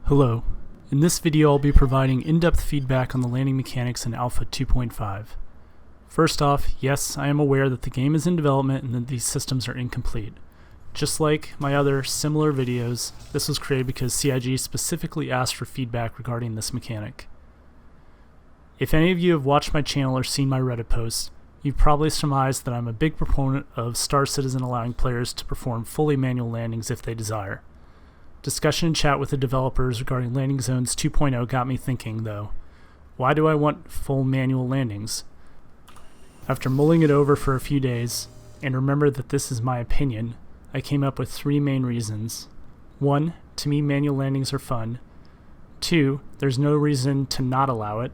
Hello. In this video I'll be providing in-depth feedback on the landing mechanics in Alpha 2.5. First off, yes, I am aware that the game is in development and that these systems are incomplete. Just like my other similar videos, this was created because CIG specifically asked for feedback regarding this mechanic. If any of you have watched my channel or seen my Reddit posts, you've probably surmised that I'm a big proponent of Star Citizen allowing players to perform fully manual landings if they desire. Discussion and chat with the developers regarding Landing Zones 2.0 got me thinking, though, why do I want full manual landings? After mulling it over for a few days, and remember that this is my opinion, I came up with three main reasons. 1. To me, manual landings are fun. 2. There's no reason to not allow it.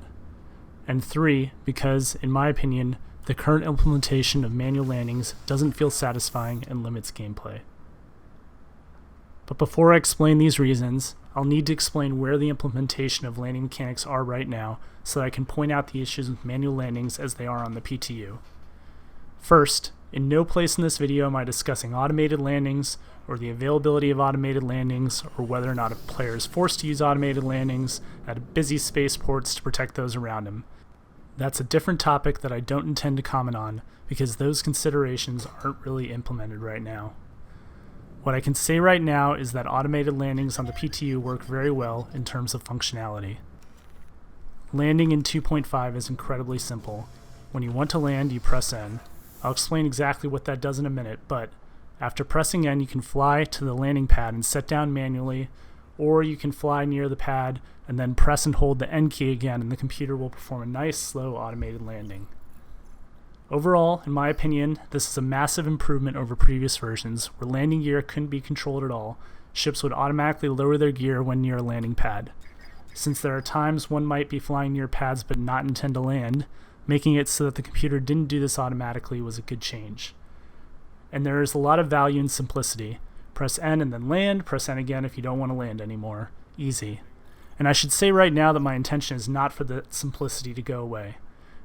And 3. Because, in my opinion, the current implementation of manual landings doesn't feel satisfying and limits gameplay. But before I explain these reasons, I'll need to explain where the implementation of landing mechanics are right now so that I can point out the issues with manual landings as they are on the PTU. First, in no place in this video am I discussing automated landings or the availability of automated landings or whether or not a player is forced to use automated landings at busy spaceports to protect those around him. That's a different topic that I don't intend to comment on because those considerations aren't really implemented right now. What I can say right now is that automated landings on the PTU work very well in terms of functionality. Landing in 2.5 is incredibly simple. When you want to land, you press N. I'll explain exactly what that does in a minute, but after pressing N, you can fly to the landing pad and set down manually, or you can fly near the pad and then press and hold the N key again and the computer will perform a nice, slow automated landing. Overall, in my opinion, this is a massive improvement over previous versions, where landing gear couldn't be controlled at all. Ships would automatically lower their gear when near a landing pad. Since there are times one might be flying near pads but not intend to land, making it so that the computer didn't do this automatically was a good change. And there is a lot of value in simplicity. Press N and then land, press N again if you don't want to land anymore. Easy. And I should say right now that my intention is not for the simplicity to go away.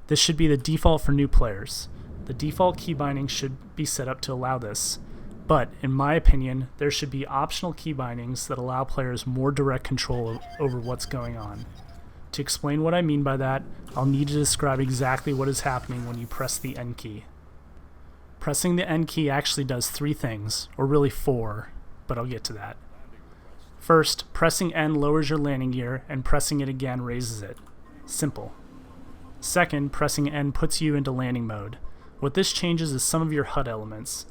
This should be the default for new players. The default key binding should be set up to allow this, but in my opinion, there should be optional key bindings that allow players more direct control over what's going on. To explain what I mean by that, I'll need to describe exactly what is happening when you press the N key. Pressing the N key actually does three things, or really four, but I'll get to that. First, pressing N lowers your landing gear, and pressing it again raises it. Simple. Second, pressing N puts you into landing mode. What this changes is some of your HUD elements.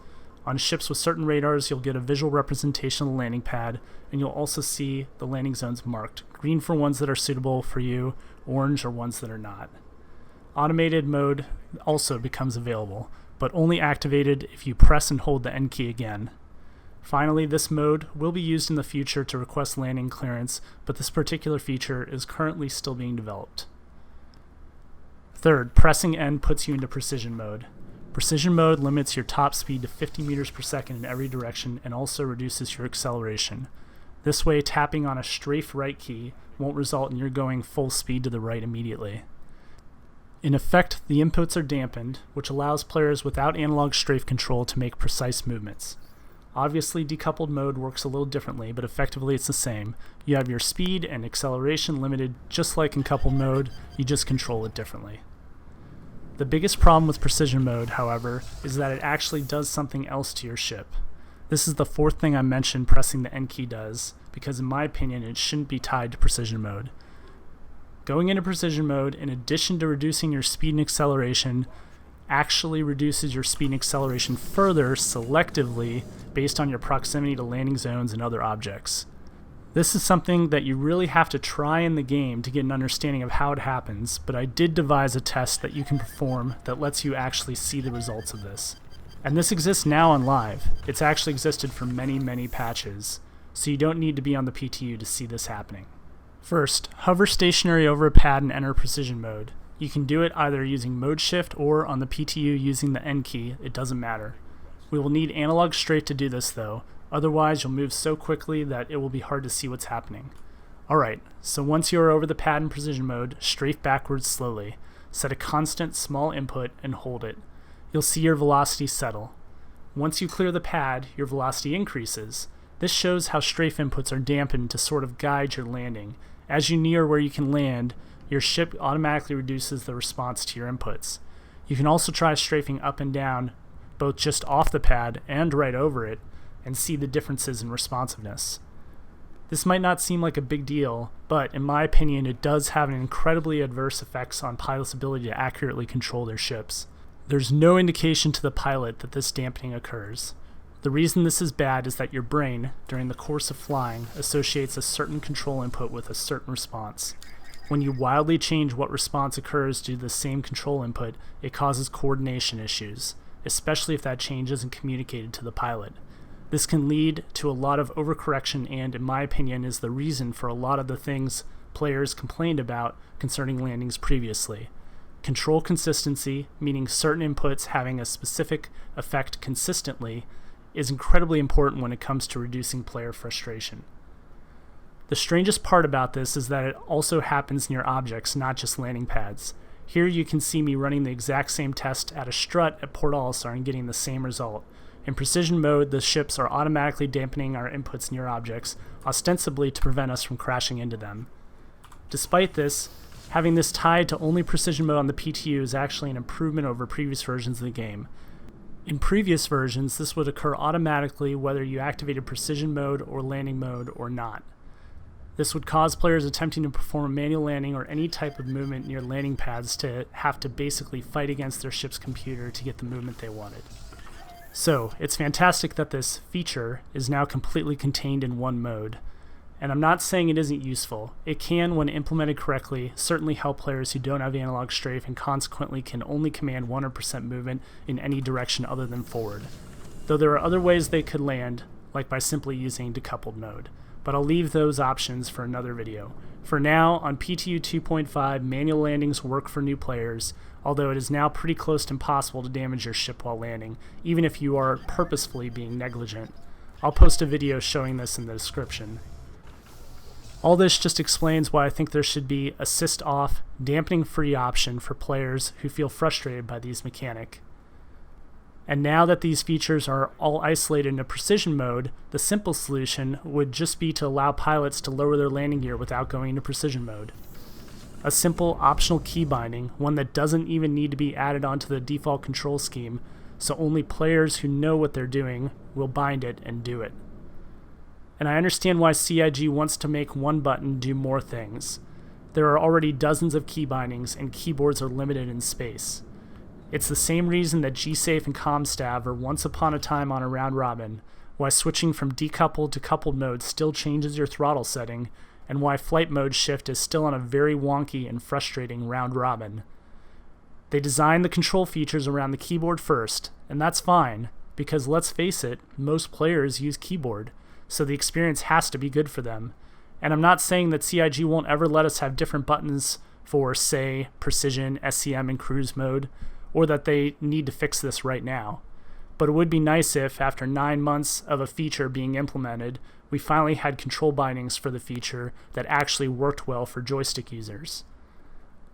On ships with certain radars, you'll get a visual representation of the landing pad, and you'll also see the landing zones marked, green for ones that are suitable for you, orange or ones that are not. Automated mode also becomes available, but only activated if you press and hold the N key again. Finally, this mode will be used in the future to request landing clearance, but this particular feature is currently still being developed. Third, pressing N puts you into precision mode. Precision mode limits your top speed to 50 meters per second in every direction and also reduces your acceleration. This way, tapping on a strafe right key won't result in your going full speed to the right immediately. In effect, the inputs are dampened, which allows players without analog strafe control to make precise movements. Obviously, decoupled mode works a little differently, but effectively it's the same. You have your speed and acceleration limited just like in coupled mode, you just control it differently. The biggest problem with precision mode, however, is that it actually does something else to your ship. This is the fourth thing I mentioned pressing the N key does, because in my opinion it shouldn't be tied to precision mode. Going into precision mode, in addition to reducing your speed and acceleration, actually reduces your speed and acceleration further selectively based on your proximity to landing zones and other objects. This is something that you really have to try in the game to get an understanding of how it happens, but I did devise a test that you can perform that lets you actually see the results of this. And this exists now on live. It's actually existed for many patches, so you don't need to be on the PTU to see this happening. First, hover stationary over a pad and enter precision mode. You can do it either using mode shift or on the PTU using the N key, it doesn't matter. We will need analog strafe to do this though, otherwise you'll move so quickly that it will be hard to see what's happening. Alright, so once you are over the pad in precision mode, strafe backwards slowly. Set a constant small input and hold it. You'll see your velocity settle. Once you clear the pad, your velocity increases. This shows how strafe inputs are dampened to sort of guide your landing. As you near where you can land, your ship automatically reduces the response to your inputs. You can also try strafing up and down, both just off the pad and right over it, and see the differences in responsiveness. This might not seem like a big deal, but in my opinion it does have an incredibly adverse effects on pilots' ability to accurately control their ships. There's no indication to the pilot that this dampening occurs. The reason this is bad is that your brain, during the course of flying, associates a certain control input with a certain response. When you wildly change what response occurs due to the same control input, it causes coordination issues, especially if that change isn't communicated to the pilot. This can lead to a lot of overcorrection and, in my opinion, is the reason for a lot of the things players complained about concerning landings previously. Control consistency, meaning certain inputs having a specific effect consistently, is incredibly important when it comes to reducing player frustration. The strangest part about this is that it also happens near objects, not just landing pads. Here you can see me running the exact same test at a strut at Port Olisar and getting the same result. In precision mode, the ships are automatically dampening our inputs near objects, ostensibly to prevent us from crashing into them. Despite this, having this tied to only precision mode on the PTU is actually an improvement over previous versions of the game. In previous versions, this would occur automatically whether you activated precision mode or landing mode or not. This would cause players attempting to perform a manual landing or any type of movement near landing pads to have to basically fight against their ship's computer to get the movement they wanted. So, it's fantastic that this feature is now completely contained in one mode. And I'm not saying it isn't useful. It can, when implemented correctly, certainly help players who don't have analog strafe and consequently can only command 100% movement in any direction other than forward. Though there are other ways they could land, like by simply using decoupled mode. But I'll leave those options for another video. For now, on PTU 2.5, manual landings work for new players, although it is now pretty close to impossible to damage your ship while landing, even if you are purposefully being negligent. I'll post a video showing this in the description. All this just explains why I think there should be assist off, dampening free option for players who feel frustrated by these mechanics. And now that these features are all isolated into precision mode, the simple solution would just be to allow pilots to lower their landing gear without going into precision mode. A simple optional key binding, one that doesn't even need to be added onto the default control scheme, so only players who know what they're doing will bind it and do it. And I understand why CIG wants to make one button do more things. There are already dozens of key bindings and keyboards are limited in space. It's the same reason that G-Safe and ComStav are once upon a time on a round robin, why switching from decoupled to coupled mode still changes your throttle setting, and why flight mode shift is still on a very wonky and frustrating round robin. They designed the control features around the keyboard first, and that's fine, because let's face it, most players use keyboard, so the experience has to be good for them. And I'm not saying that CIG won't ever let us have different buttons for, say, precision, SCM, and cruise mode, or that they need to fix this right now. But it would be nice if, after 9 months of a feature being implemented, we finally had control bindings for the feature that actually worked well for joystick users.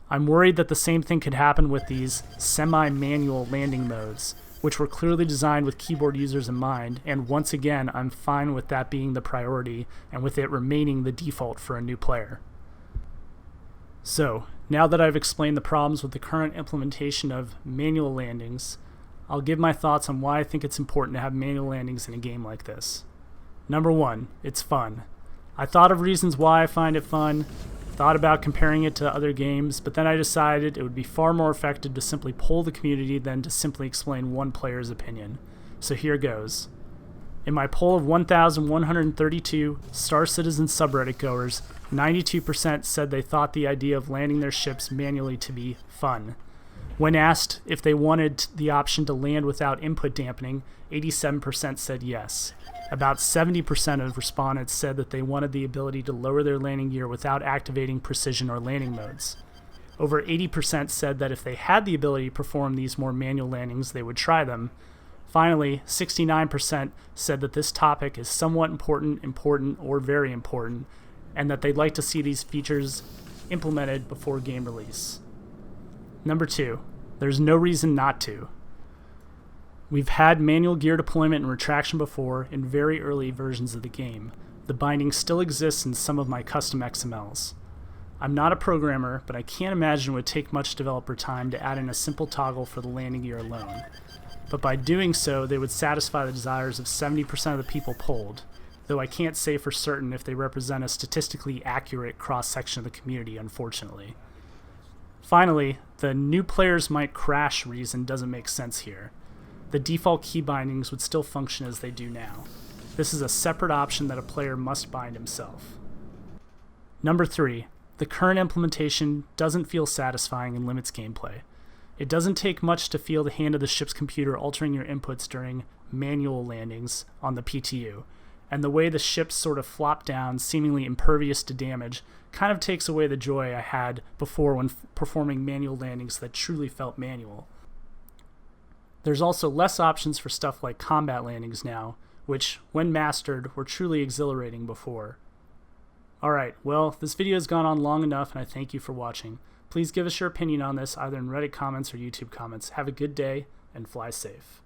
I'm worried that the same thing could happen with these semi-manual landing modes, which were clearly designed with keyboard users in mind, and once again, I'm fine with that being the priority and with it remaining the default for a new player. So, now that I've explained the problems with the current implementation of manual landings, I'll give my thoughts on why I think it's important to have manual landings in a game like this. Number 1, it's fun. I thought of reasons why I find it fun, thought about comparing it to other games, but then I decided it would be far more effective to simply poll the community than to simply explain one player's opinion. So here goes. In my poll of 1,132 Star Citizen subreddit goers, 92% said they thought the idea of landing their ships manually to be fun. When asked if they wanted the option to land without input dampening, 87% said yes. About 70% of respondents said that they wanted the ability to lower their landing gear without activating precision or landing modes. Over 80% said that if they had the ability to perform these more manual landings, they would try them. Finally, 69% said that this topic is somewhat important, or very important, and that they'd like to see these features implemented before game release. Number 2, there's no reason not to. We've had manual gear deployment and retraction before in very early versions of the game. The binding still exists in some of my custom XMLs. I'm not a programmer, but I can't imagine it would take much developer time to add in a simple toggle for the landing gear alone. But by doing so, they would satisfy the desires of 70% of the people polled, though I can't say for certain if they represent a statistically accurate cross-section of the community, unfortunately. Finally, the new players might crash reason doesn't make sense here. The default key bindings would still function as they do now. This is a separate option that a player must bind himself. Number 3. The current implementation doesn't feel satisfying and limits gameplay. It doesn't take much to feel the hand of the ship's computer altering your inputs during manual landings on the PTU, and the way the ships sort of flop down, seemingly impervious to damage, kind of takes away the joy I had before when performing manual landings that truly felt manual. There's also less options for stuff like combat landings now, which, when mastered, were truly exhilarating before. Alright, well, this video has gone on long enough and I thank you for watching. Please give us your opinion on this either in Reddit comments or YouTube comments. Have a good day and fly safe.